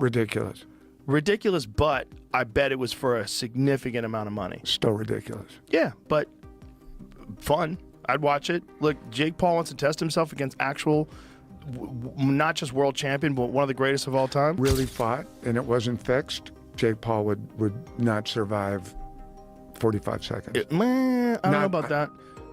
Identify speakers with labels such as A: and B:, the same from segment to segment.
A: Ridiculous.
B: Ridiculous, but I bet it was for a significant amount of money.
A: Still ridiculous.
B: Yeah, but fun. I'd watch it. Look, Jake Paul wants to test himself against actual, not just world champion, but one of the greatest of all time.
A: Really fought, and it wasn't fixed. Jake Paul would not survive 45 seconds.
B: I don't know about that.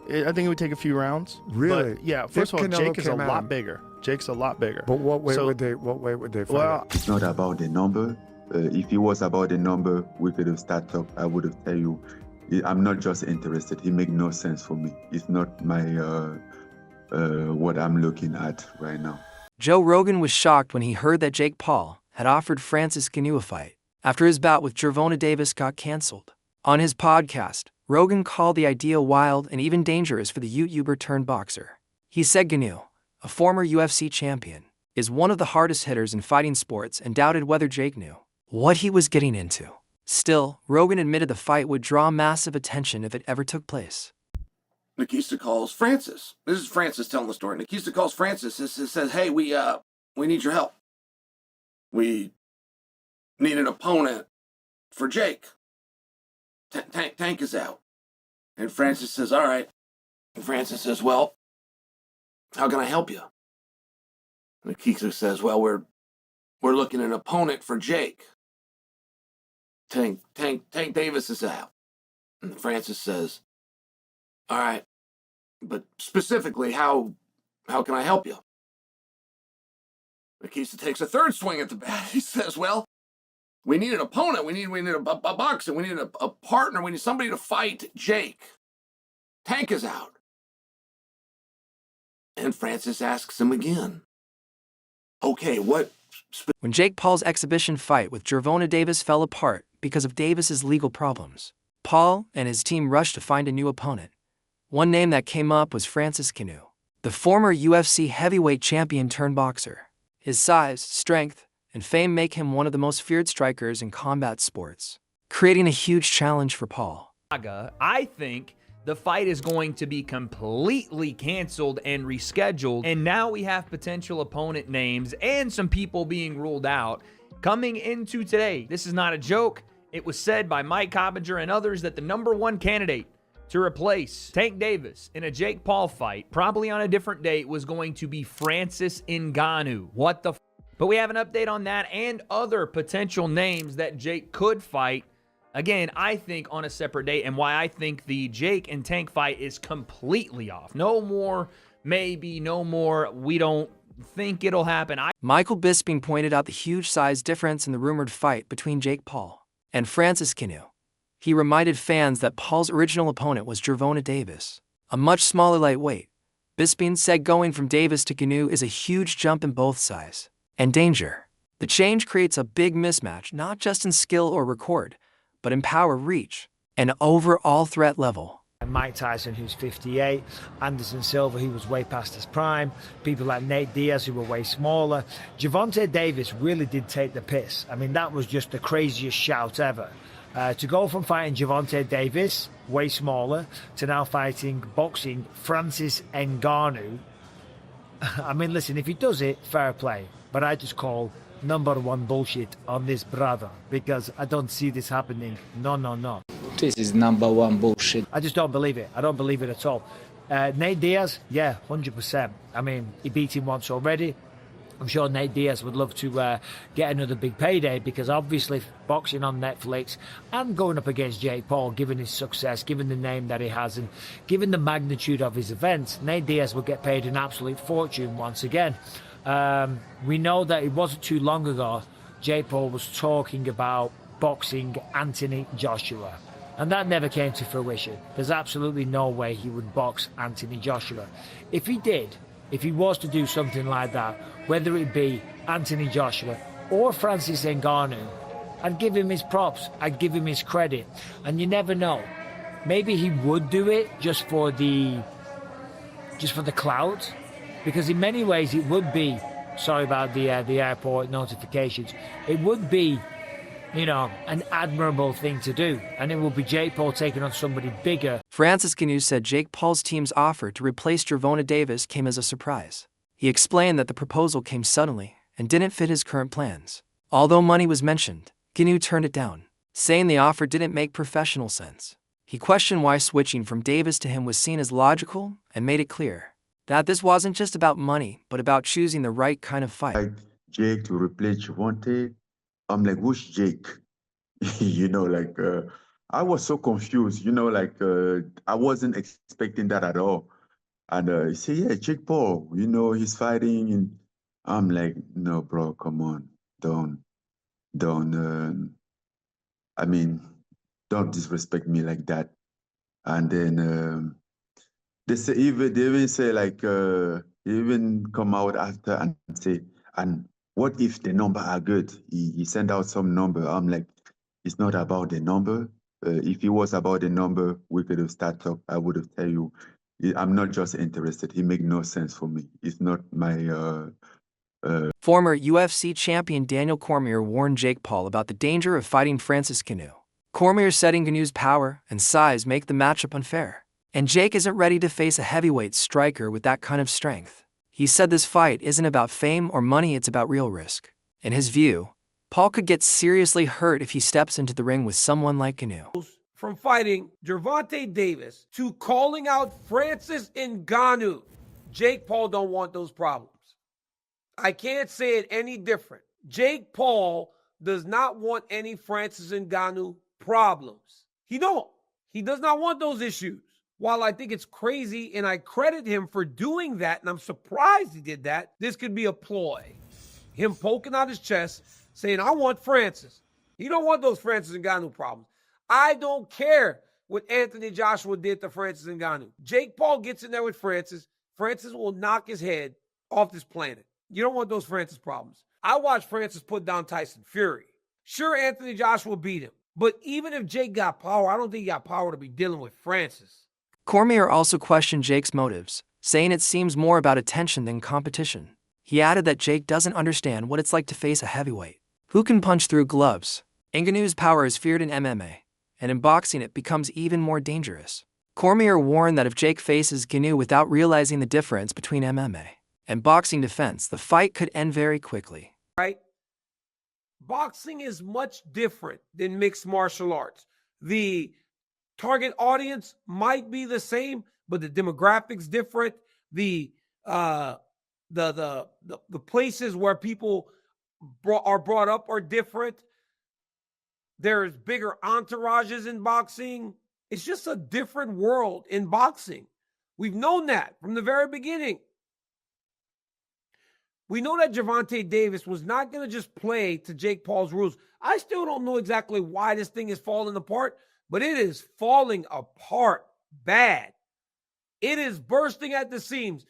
B: I think it would take a few rounds.
A: Really?
B: But yeah. First of all, Jake is a lot bigger. Jake's a lot bigger.
A: But what weight would they fight?
B: Well,
C: it's not about the number. If it was about the number, we could have started up. I would have tell you, I'm not just interested. It makes no sense for me. It's not my what I'm looking at right now.
D: Joe Rogan was shocked when he heard that Jake Paul had offered Francis Ngannou a fight after his bout with Gervonta Davis got canceled. On his podcast, Rogan called the idea wild and even dangerous for the YouTuber-turned-boxer. He said Ngannou, a former UFC champion, is one of the hardest hitters in fighting sports and doubted whether Jake knew what he was getting into. Still, Rogan admitted the fight would draw massive attention if it ever took place.
E: Nikista calls Francis. This is Francis telling the story. Nikista calls Francis and says, hey, we need your help. We need an opponent for Jake. Tank is out. And Francis says, all right. And Francis says, well, how can I help you? Nikista says, well, we're looking at an opponent for Jake. Tank Davis is out. And Francis says, all right, but specifically, how can I help you? Nikista takes a third swing at the bat. He says, well, we need an opponent. We need a boxer. We need a partner. We need somebody to fight Jake. Tank is out. And Francis asks him again, okay, what?
D: When Jake Paul's exhibition fight with Gervonta Davis fell apart because of Davis's legal problems, Paul and his team rushed to find a new opponent. One name that came up was Francis Ngannou, the former UFC heavyweight champion-turned-boxer. His size, strength, and fame make him one of the most feared strikers in combat sports, creating a huge challenge for Paul.
F: I think the fight is going to be completely canceled and rescheduled, and now we have potential opponent names and some people being ruled out coming into today. This is not a joke. It was said by Mike Coppinger and others that the #1 candidate to replace Tank Davis in a Jake Paul fight, probably on a different date, was going to be Francis Ngannou. What the f? But we have an update on that and other potential names that Jake could fight. Again, I think on a separate date, and why I think the Jake and Tank fight is completely off. No more, maybe, no more, we don't think it'll happen.
D: Michael Bisping pointed out the huge size difference in the rumored fight between Jake Paul and Francis Ngannou. He reminded fans that Paul's original opponent was Gervonta Davis, a much smaller lightweight. Bisping said going from Davis to Ngannou is a huge jump in both size and danger. The change creates a big mismatch, not just in skill or record, but in power, reach, and overall threat level.
G: Mike Tyson, who's 58, Anderson Silva, who was way past his prime, people like Nate Diaz, who were way smaller. Gervonta Davis really did take the piss. I mean, that was just the craziest shout ever. To go from fighting Gervonta Davis, way smaller, to now boxing Francis Ngannou. I mean, listen, if he does it, fair play. But I just call #1 bullshit on this brother, because I don't see this happening. No.
H: This is #1 bullshit.
G: I just don't believe it. I don't believe it at all. Nate Diaz, yeah, 100%. I mean, he beat him once already. I'm sure Nate Diaz would love to get another big payday, because obviously boxing on Netflix and going up against Jake Paul, given his success, given the name that he has, and given the magnitude of his events, Nate Diaz will get paid an absolute fortune once again. We know that it wasn't too long ago Jake Paul was talking about boxing Anthony Joshua, and that never came to fruition. There's absolutely no way he would box Anthony Joshua. If he did, if he was to do something like that, whether it be Anthony Joshua or Francis Ngannou, I'd give him his props, I'd give him his credit, and you never know. Maybe he would do it just for the clout, because in many ways it would be, sorry about the airport notifications, it would be, an admirable thing to do, and it will be Jake Paul taking on somebody bigger.
D: Francis Ngannou said Jake Paul's team's offer to replace Gervonta Davis came as a surprise. He explained that the proposal came suddenly and didn't fit his current plans. Although money was mentioned, Ngannou turned it down, saying the offer didn't make professional sense. He questioned why switching from Davis to him was seen as logical and made it clear that this wasn't just about money, but about choosing the right kind of fight.
C: Like Jake to replace Gervonta. I'm like, who's Jake? I was so confused, I wasn't expecting that at all. And he said, yeah, Jake Paul, he's fighting. And I'm like, no, bro, come on. Don't, I mean, don't disrespect me like that. And then they even say they even come out after and say, and what if the number are good? He sent out some number. I'm like, it's not about the number. If it was about the number, we could have started talk. I would have tell you, I'm not just interested. It make no sense for me. It's not my.
D: Former UFC champion Daniel Cormier warned Jake Paul about the danger of fighting Francis Ngannou. Cormier said Ngannou's power and size make the matchup unfair, and Jake isn't ready to face a heavyweight striker with that kind of strength. He said this fight isn't about fame or money, it's about real risk. In his view, Paul could get seriously hurt if he steps into the ring with someone like Ngannou.
I: From fighting Gervonta Davis to calling out Francis Ngannou, Jake Paul don't want those problems. I can't say it any different. Jake Paul does not want any Francis Ngannou problems. He don't. He does not want those issues. While I think it's crazy and I credit him for doing that, and I'm surprised he did that, this could be a ploy. Him poking out his chest, saying, I want Francis. He don't want those Francis Ngannou problems. I don't care what Anthony Joshua did to Francis Ngannou. Jake Paul gets in there with Francis. Francis will knock his head off this planet. You don't want those Francis problems. I watched Francis put down Tyson Fury. Sure, Anthony Joshua beat him. But even if Jake got power, I don't think he got power to be dealing with Francis.
D: Cormier also questioned Jake's motives, saying it seems more about attention than competition. He added that Jake doesn't understand what it's like to face a heavyweight who can punch through gloves. Ngannou's power is feared in MMA, and in boxing it becomes even more dangerous. Cormier warned that if Jake faces Ngannou without realizing the difference between MMA and boxing defense, the fight could end very quickly.
I: Right? Boxing is much different than mixed martial arts. The target audience might be the same, but the demographics different. The places where people are brought up are different. There's bigger entourages in boxing. It's just a different world in boxing. We've known that from the very beginning. We know that Gervonta Davis was not going to just play to Jake Paul's rules. I still don't know exactly why this thing is falling apart, but it is falling apart bad. It is bursting at the seams.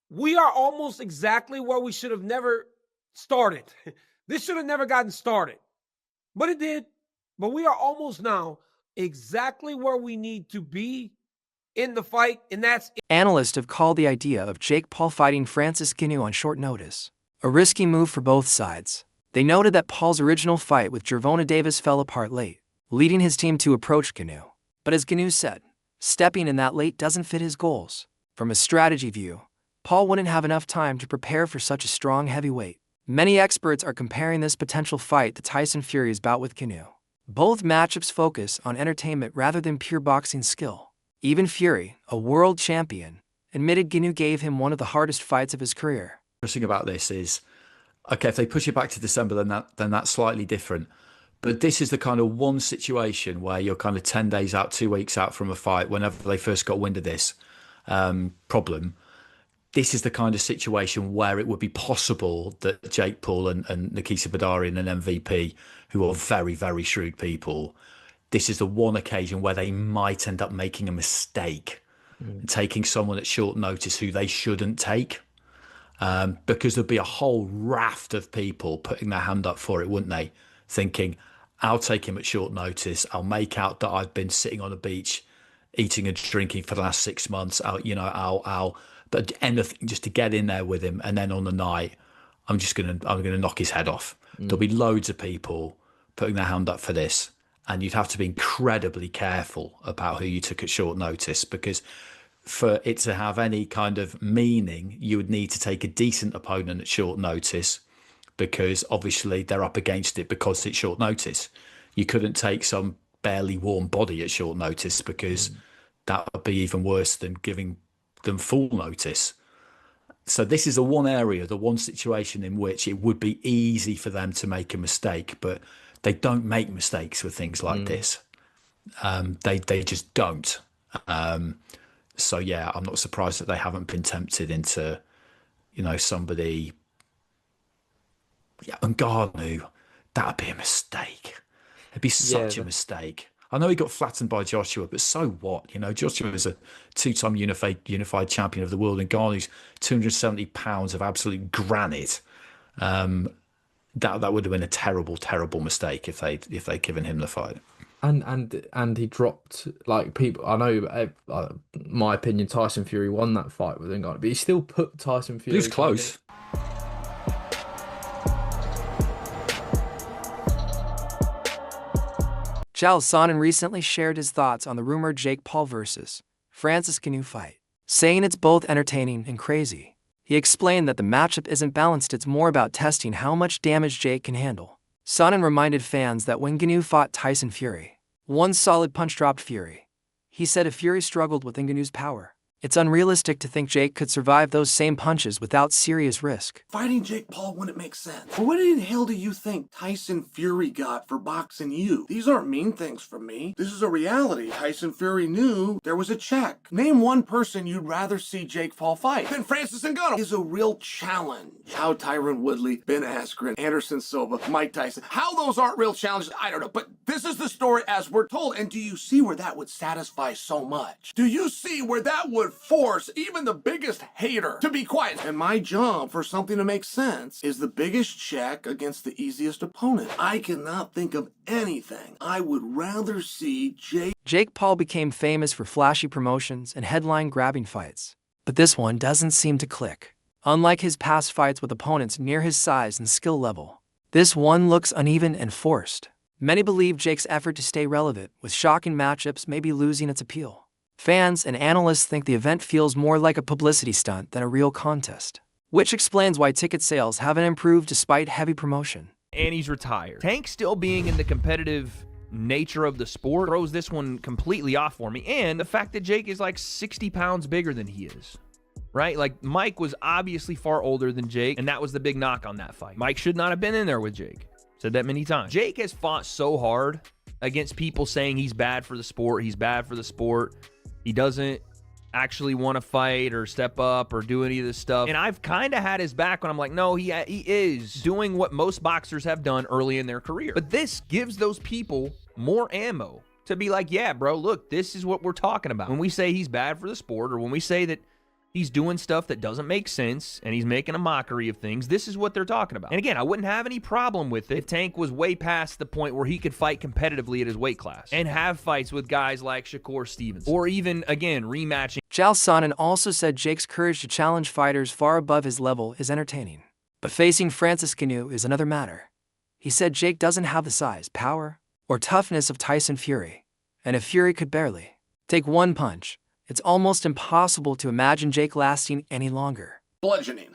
I: We are almost exactly where we should have never started. This should have never gotten started, but it did. But we are almost now exactly where we need to be in the fight, and that's it.
D: Analysts have called the idea of Jake Paul fighting Francis Ngannou on short notice a risky move for both sides. They noted that Paul's original fight with Gervonta Davis fell apart late, leading his team to approach Ngannou. But as Ngannou said, stepping in that late doesn't fit his goals. From a strategy view, Paul wouldn't have enough time to prepare for such a strong heavyweight. Many experts are comparing this potential fight to Tyson Fury's bout with Ngannou. Both matchups focus on entertainment rather than pure boxing skill. Even Fury, a world champion, admitted Ngannou gave him one of the hardest fights of his career.
J: The thing about this is, okay, if they push it back to December, then that's slightly different. But this is the kind of one situation where you're kind of 10 days out, 2 weeks out from a fight, whenever they first got wind of this problem. This is the kind of situation where it would be possible that Jake Paul and Nikita Badarian and MVP, who are very, very shrewd people, this is the one occasion where they might end up making a mistake and taking someone at short notice who they shouldn't take. Because there'd be a whole raft of people putting their hand up for it, wouldn't they? Thinking, I'll take him at short notice. I'll make out that I've been sitting on a beach, eating and drinking for the last 6 months. I'll but anything just to get in there with him. And then on the night, I'm gonna knock his head off. There'll be loads of people putting their hand up for this. And you'd have to be incredibly careful about who you took at short notice, because for it to have any kind of meaning, you would need to take a decent opponent at short notice because obviously they're up against it because it's short notice. You couldn't take some barely warm body at short notice because that would be even worse than giving them full notice. So this is the one area, the one situation in which it would be easy for them to make a mistake, but they don't make mistakes with things like this. They just don't. So yeah, I'm not surprised that they haven't been tempted into, somebody. Yeah, Ngannou, that'd be a mistake. It'd be such a mistake. I know he got flattened by Joshua, but so what? Joshua is a two-time unified champion of the world, and Ngannou's 270 pounds of absolute granite. That would have been a terrible, terrible mistake if they'd given him the fight.
K: And he dropped, like, people. I know, my opinion, Tyson Fury won that fight with Ngannou, but he still put Tyson Fury.
J: He was close.
D: Chael Sonnen recently shared his thoughts on the rumored Jake Paul versus Francis Ngannou fight, saying it's both entertaining and crazy. He explained that the matchup isn't balanced, it's more about testing how much damage Jake can handle. Sonnen reminded fans that when Ngannou fought Tyson Fury, one solid punch dropped Fury. He said if Fury struggled with Ngannou's power, it's unrealistic to think Jake could survive those same punches without serious risk.
E: Fighting Jake Paul wouldn't make sense. But what in the hell do you think Tyson Fury got for boxing you? These aren't mean things from me. This is a reality. Tyson Fury knew there was a check. Name one person you'd rather see Jake Paul fight than Francis Ngannou. Is a real challenge. How Tyron Woodley, Ben Askren, Anderson Silva, Mike Tyson. How those aren't real challenges, I don't know. But this is the story as we're told. And do you see where that would satisfy so much? Do you see where that would force even the biggest hater to be quiet? And my job for something to make sense is the biggest check against the easiest opponent. I cannot think of anything I would rather see
D: Jake Paul became famous for flashy promotions and headline-grabbing fights, but this one doesn't seem to click. Unlike his past fights with opponents near his size and skill level, this one looks uneven and forced. Many believe Jake's effort to stay relevant with shocking matchups may be losing its appeal. Fans and analysts think the event feels more like a publicity stunt than a real contest, which explains why ticket sales haven't improved despite heavy promotion.
F: And he's retired. Tank still being in the competitive nature of the sport throws this one completely off for me. And the fact that Jake is like 60 pounds bigger than he is, right? Like, Mike was obviously far older than Jake, and that was the big knock on that fight. Mike should not have been in there with Jake. Said that many times. Jake has fought so hard against people saying he's bad for the sport. He's bad for the sport. He doesn't actually want to fight or step up or do any of this stuff. And I've kind of had his back when I'm like, no, he is doing what most boxers have done early in their career. But this gives those people more ammo to be like, yeah, bro, look, this is what we're talking about. When we say he's bad for the sport, or when we say that he's doing stuff that doesn't make sense and he's making a mockery of things, this is what they're talking about. And again, I wouldn't have any problem with it if Tank was way past the point where he could fight competitively at his weight class and have fights with guys like Shakur Stevens, or even, again, rematching.
D: Chael Sonnen also said Jake's courage to challenge fighters far above his level is entertaining. But facing Francis Ngannou is another matter. He said Jake doesn't have the size, power, or toughness of Tyson Fury. And if Fury could barely take one punch, it's almost impossible to imagine Jake lasting any longer.
E: Bludgeoning.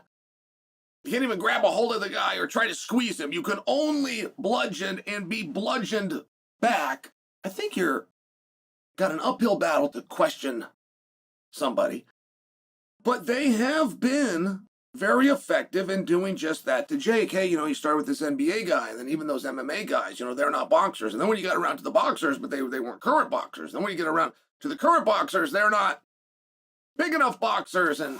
E: You can't even grab a hold of the guy or try to squeeze him. You can only bludgeon and be bludgeoned back. I think you're got an uphill battle to question somebody. But they have been very effective in doing just that to Jake. Hey, he started with this NBA guy, and then even those MMA guys, they're not boxers. And then when you got around to the boxers, but they weren't current boxers. Then when you get around to the current boxers, they're not big enough boxers. And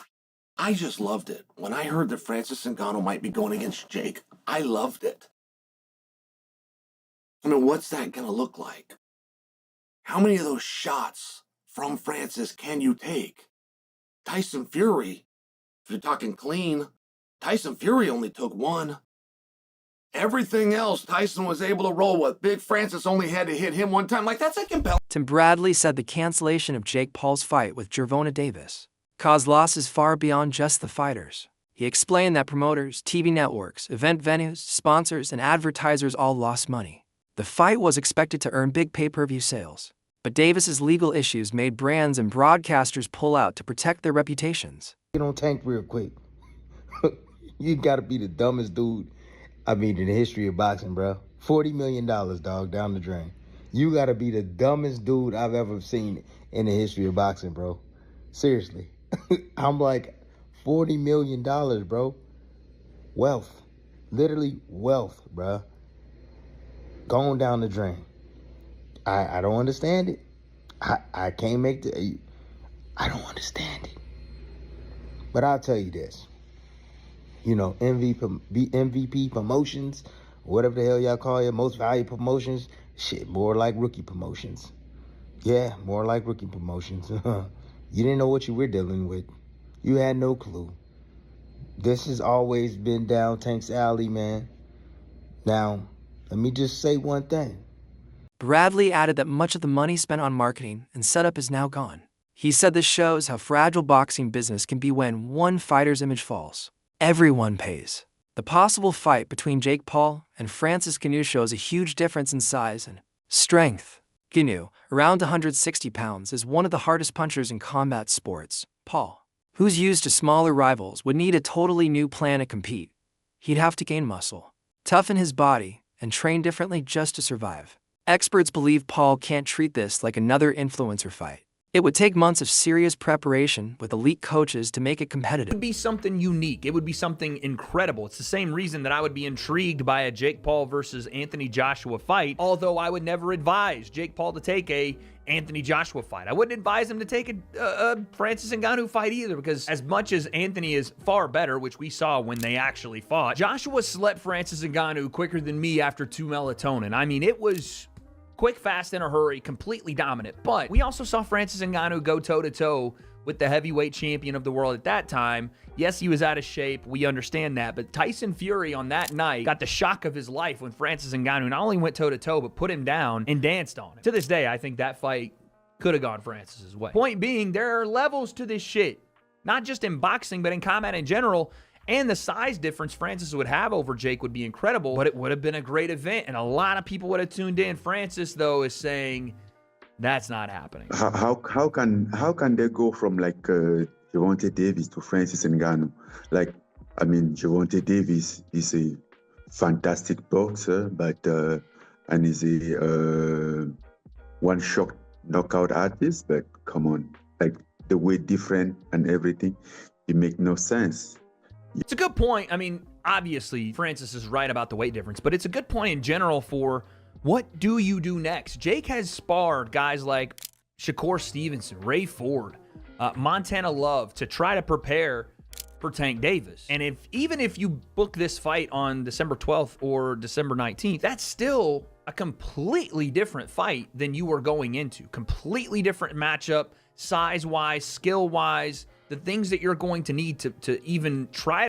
E: I just loved it. When I heard that Francis Ngannou might be going against Jake, I loved it. I mean, what's that going to look like? How many of those shots from Francis can you take? Tyson Fury, if you're talking clean, Tyson Fury only took one. Everything else, Tyson was able to roll with. Big Francis only had to hit him one time. Like, that's a compelling.
D: Tim Bradley said the cancellation of Jake Paul's fight with Gervonta Davis caused losses far beyond just the fighters. He explained that promoters, TV networks, event venues, sponsors, and advertisers all lost money. The fight was expected to earn big pay-per-view sales, but Davis's legal issues made brands and broadcasters pull out to protect their reputations.
L: Get on Tank real quick. You gotta be the dumbest dude I mean, in the history of boxing, bro. $40 million, dog, down the drain. You got to be the dumbest dude I've ever seen in the history of boxing, bro. Seriously. I'm like, $40 million, bro. Wealth. Literally wealth, bro. Going down the drain. I don't understand it. I can't make the... I don't understand it. But I'll tell you this. You know, MVP promotions, whatever the hell y'all call it, most valuable promotions, shit, more like rookie promotions. Yeah, more like rookie promotions. You didn't know what you were dealing with. You had no clue. This has always been down Tank's alley, man. Now, let me just say one thing.
D: Bradley added that much of the money spent on marketing and setup is now gone. He said this shows how fragile boxing business can be when one fighter's image falls. Everyone pays. The possible fight between Jake Paul and Francis Ngannou shows a huge difference in size and strength. Ngannou, around 160 pounds, is one of the hardest punchers in combat sports. Paul, who's used to smaller rivals, would need a totally new plan to compete. He'd have to gain muscle, toughen his body, and train differently just to survive. Experts believe Paul can't treat this like another influencer fight. It would take months of serious preparation with elite coaches to make it competitive.
F: It would be something unique. It would be something incredible. It's the same reason that I would be intrigued by a Jake Paul versus Anthony Joshua fight, although I would never advise Jake Paul to take a Anthony Joshua fight. I wouldn't advise him to take a Francis Ngannou fight either, because as much as Anthony is far better, which we saw when they actually fought, Joshua slept Francis Ngannou quicker than me after 2 melatonin. I mean, it was quick, fast, in a hurry, completely dominant. But we also saw Francis Ngannou go toe-to-toe with the heavyweight champion of the world at that time. Yes, he was out of shape. We understand that. But Tyson Fury on that night got the shock of his life when Francis Ngannou not only went toe-to-toe, but put him down and danced on him. To this day, I think that fight could have gone Francis's way. Point being, there are levels to this shit. Not just in boxing, but in combat in general. And the size difference Francis would have over Jake would be incredible, but it would have been a great event, and a lot of people would have tuned in. Francis, though, is saying that's not happening.
C: How can they go from like Gervonta Davis to Francis Ngannou? Like, I mean, Gervonta Davis is a fantastic boxer, but and is a one-shot knockout artist. But come on, like the weight different and everything, it make no sense.
F: It's a good point. I mean, obviously, Francis is right about the weight difference, but it's a good point in general for what do you do next? Jake has sparred guys like Shakur Stevenson, Ray Ford, Montana Love to try to prepare for Tank Davis. And even if you book this fight on December 12th or December 19th, that's still a completely different fight than you were going into. Completely different matchup, size-wise, skill-wise, the things that you're going to need to even try